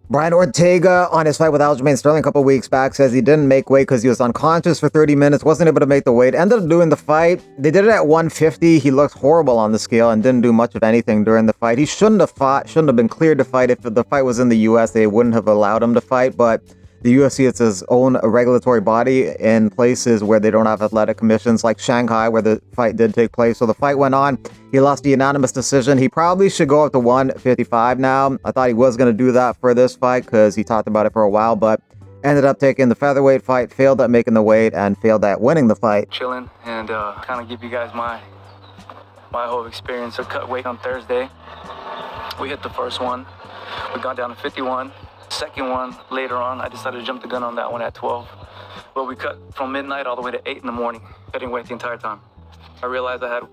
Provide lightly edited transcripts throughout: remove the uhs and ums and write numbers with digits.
Brian Ortega on his fight with Aljamain Sterling a couple weeks back says he didn't make weight because he was unconscious for 30 minutes, wasn't able to make the weight, ended up doing the fight. They did it at 150. He looked horrible on the scale and didn't do much of anything during the fight. He shouldn't have fought, shouldn't have been cleared to fight. If the fight was in the US, they wouldn't have allowed him to fight, but the UFC, it's its own regulatory body in places where they don't have athletic commissions, like Shanghai, where the fight did take place. So the fight went on. He lost the unanimous decision. He probably should go up to 155 now. I thought he was going to do that for this fight because he talked about it for a while, but ended up taking the featherweight fight, failed at making the weight, and failed at winning the fight. Chilling and kind of give you guys my whole experience. I cut weight on Thursday. We hit the first one. We got down to 51. Second one, later on, I decided to jump the gun on that one at 12. Well, we cut from midnight all the way to 8 in the morning, cutting weight the entire time. I realized I had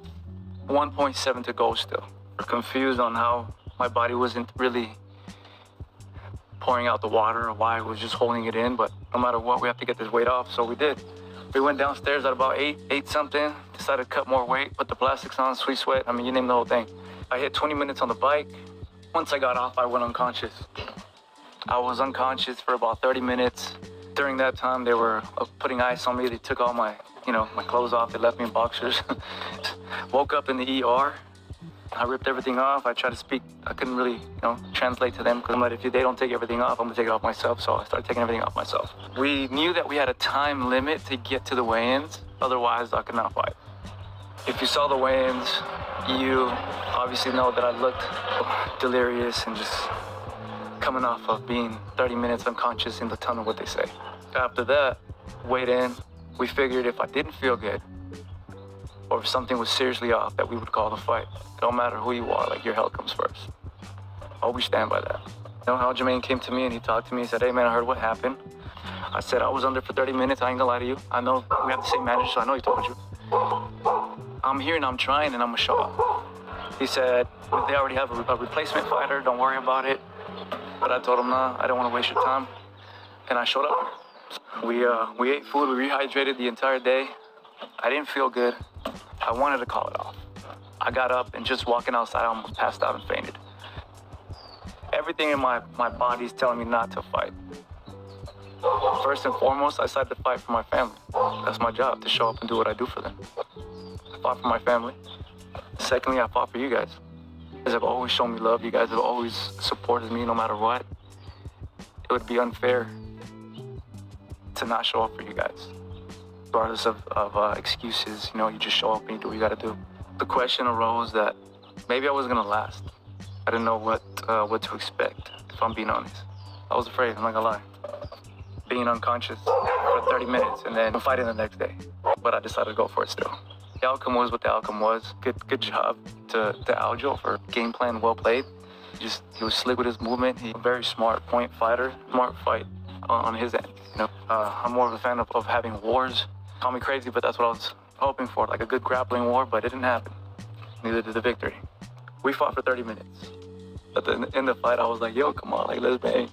1.7 to go still. Confused on how my body wasn't really pouring out the water or why I was just holding it in, but no matter what, we have to get this weight off, so we did. We went downstairs at about 8 something, decided to cut more weight, put the plastics on, sweet sweat, I mean, you name the whole thing. I hit 20 minutes on the bike. Once I got off, I went unconscious. I was unconscious for about 30 minutes. During that time, they were putting ice on me. They took all my clothes off. They left me in boxers. Woke up in the ER. I ripped everything off. I tried to speak. I couldn't really, translate to them because I'm like, if they don't take everything off, I'm gonna take it off myself. So I started taking everything off myself. We knew that we had a time limit to get to the weigh-ins. Otherwise, I could not fight. If you saw the weigh-ins, you obviously know that I looked delirious and just coming off of being 30 minutes unconscious in the tunnel, what they say. After that, weighed in, we figured if I didn't feel good, or if something was seriously off, that we would call the fight. It don't matter who you are, like your health comes first. Always stand by that. Aljamain came to me and he talked to me, he said, hey man, I heard what happened. I said, I was under for 30 minutes, I ain't gonna lie to you. I know we have the same manager, so I know he told you. I'm here and I'm trying and I'm gonna show up. He said, they already have a replacement fighter, don't worry about it. But I told him, nah, I don't want to waste your time. And I showed up. We ate food, we rehydrated the entire day. I didn't feel good. I wanted to call it off. I got up and just walking outside, I almost passed out and fainted. Everything in my body is telling me not to fight. First and foremost, I decided to fight for my family. That's my job, to show up and do what I do for them. I fought for my family. Secondly, I fought for you guys. You guys have always shown me love. You guys have always supported me no matter what. It would be unfair to not show up for you guys. Regardless of excuses, you just show up and you do what you gotta do. The question arose that maybe I wasn't gonna last. I didn't know what to expect, if I'm being honest. I was afraid, I'm not gonna lie. Being unconscious for 30 minutes and then fighting the next day. But I decided to go for it still. The outcome was what the outcome was. Good job to Aljo for game plan well played. He was slick with his movement. He's a very smart point fighter. Smart fight on his end. I'm more of a fan of having wars. Call me crazy, but that's what I was hoping for, like a good grappling war, but it didn't happen. Neither did the victory. We fought for 30 minutes. At the end of the fight, I was like, yo, come on, let's bang.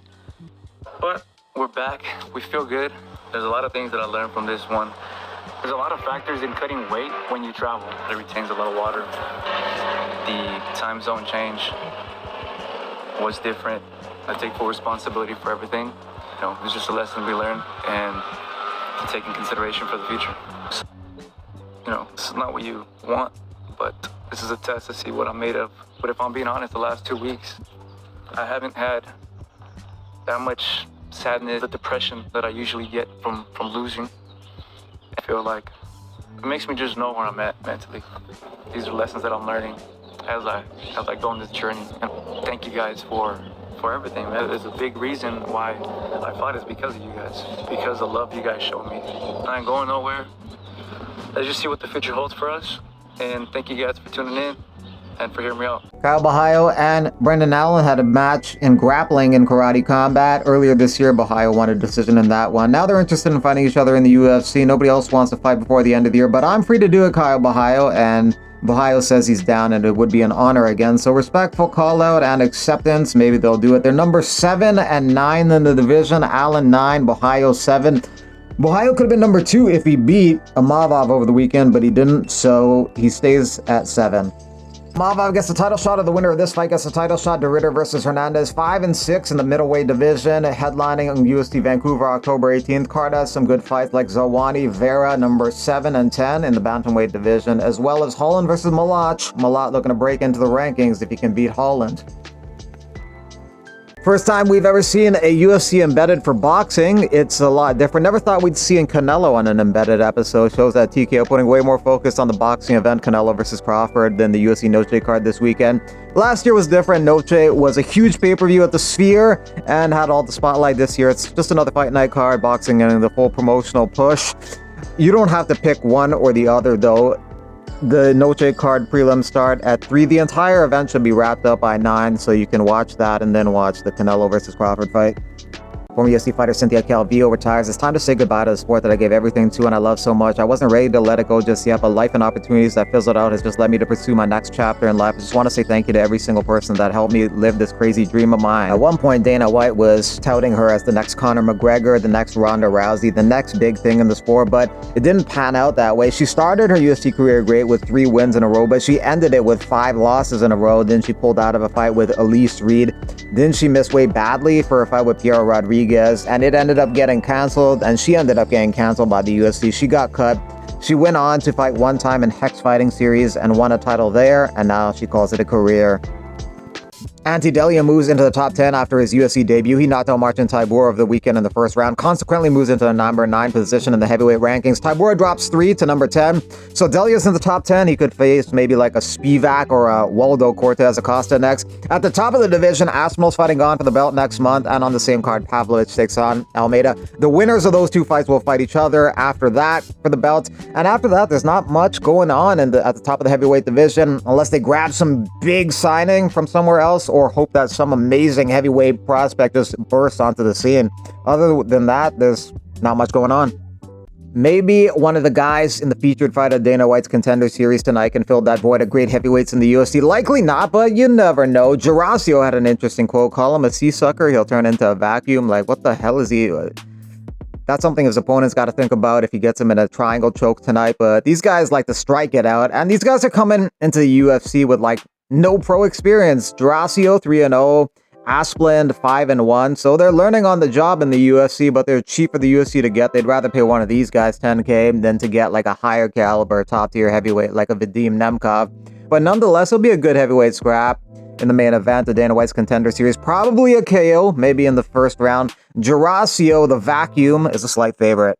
But we're back. We feel good. There's a lot of things that I learned from this one. There's a lot of factors in cutting weight when you travel. It retains a lot of water. The time zone change was different. I take full responsibility for everything. It's just a lesson we learned and to take in consideration for the future. This is not what you want, but this is a test to see what I'm made of. But if I'm being honest, the last 2 weeks, I haven't had that much sadness, the depression that I usually get from losing. I feel like it makes me just know where I'm at mentally. These are lessons that I'm learning as I go on this journey. And thank you guys for everything, man. There's a big reason why I fought is because of you guys. Because the love you guys showed me. I ain't going nowhere. Let's just see what the future holds for us. And thank you guys for tuning in and for hearing me out. Kyle Bahayo and Brendan Allen had a match in grappling in karate combat. Earlier this year, Bahayo won a decision in that one. Now they're interested in fighting each other in the UFC. Nobody else wants to fight before the end of the year, but I'm free to do it, Kyle Bahayo, and Bahayo says he's down and it would be an honor again. So respectful call out and acceptance. Maybe they'll do it. They're number 7 and 9 in the division. Allen 9, Bahayo 7. Bohayo could have been number 2 if he beat Amavov over the weekend, but he didn't, so he stays at 7. Amavov gets the title shot, of the winner of this fight gets the title shot. De Ridder versus Hernandez, 5 and 6 in the middleweight division, headlining on UFC Vancouver October 18th. Card has some good fights like Zawani Vera, number 7 and 10 in the bantamweight division, as well as Holland versus Malach. Malach looking to break into the rankings if he can beat Holland. First time we've ever seen a UFC embedded for boxing. It's a lot different. Never thought we'd see in Canelo on an embedded episode. Shows that TKO putting way more focus on the boxing event, Canelo versus Crawford, than the UFC Noche card this weekend. Last year was different. Noche was a huge pay-per-view at the Sphere and had all the spotlight. This year it's just another fight night card, boxing getting the full promotional push. You don't have to pick one or the other though. The Noche card prelims start at 3. The entire event should be wrapped up by 9, so you can watch that and then watch the Canelo versus Crawford fight. Former UFC fighter Cynthia Calvillo retires. It's time to say goodbye to the sport that I gave everything to and I love so much. I wasn't ready to let it go just yet, but life and opportunities that fizzled out has just led me to pursue my next chapter in life. I just want to say thank you to every single person that helped me live this crazy dream of mine. At one point, Dana White was touting her as the next Conor McGregor, the next Ronda Rousey, the next big thing in the sport, but it didn't pan out that way. She started her UFC career great with 3 wins in a row, but she ended it with 5 losses in a row. Then she pulled out of a fight with Elise Reed. Then she missed weight badly for a fight with Piero Rodriguez, and it ended up getting canceled, and she ended up getting canceled by the UFC. She got cut. She went on to fight one time in Hex Fighting Series and won a title there, and now she calls it a career. Ante Delija moves into the top 10 after his UFC debut. He knocked out Marcin Tybura of the weekend in the first round, consequently moves into the number 9 position in the heavyweight rankings. Tybura drops 3 to number 10, so Delia's in the top 10. He could face maybe like a Spivak or a Waldo Cortez Acosta next. At the top of the division, Aspinall's fighting on for the belt next month, and on the same card, Pavlovich takes on Almeida. The winners of those 2 fights will fight each other after that for the belt, and after that, there's not much going on at the top of the heavyweight division, unless they grab some big signing from somewhere else, or hope that some amazing heavyweight prospect just bursts onto the scene. Other than that, there's not much going on. Maybe one of the guys in the featured fight of Dana White's Contender Series tonight can fill that void of great heavyweights in the UFC. Likely not, but you never know. Gerasio had an interesting quote. Call him a sea sucker, he'll turn into a vacuum. Like, what the hell is he? That's something his opponent's got to think about if he gets him in a triangle choke tonight. But these guys like to strike it out, and these guys are coming into the UFC with like no pro experience. Gerasio 3-0, Asplund 5-1, so they're learning on the job in the UFC, but they're cheap for the UFC to get. They'd rather pay one of these guys $10K than to get like a higher caliber top tier heavyweight like a Vadim Nemkov. But nonetheless, it'll be a good heavyweight scrap in the main event of Dana White's Contender Series. Probably a KO, maybe in the first round. Gerasio, the vacuum, is a slight favorite.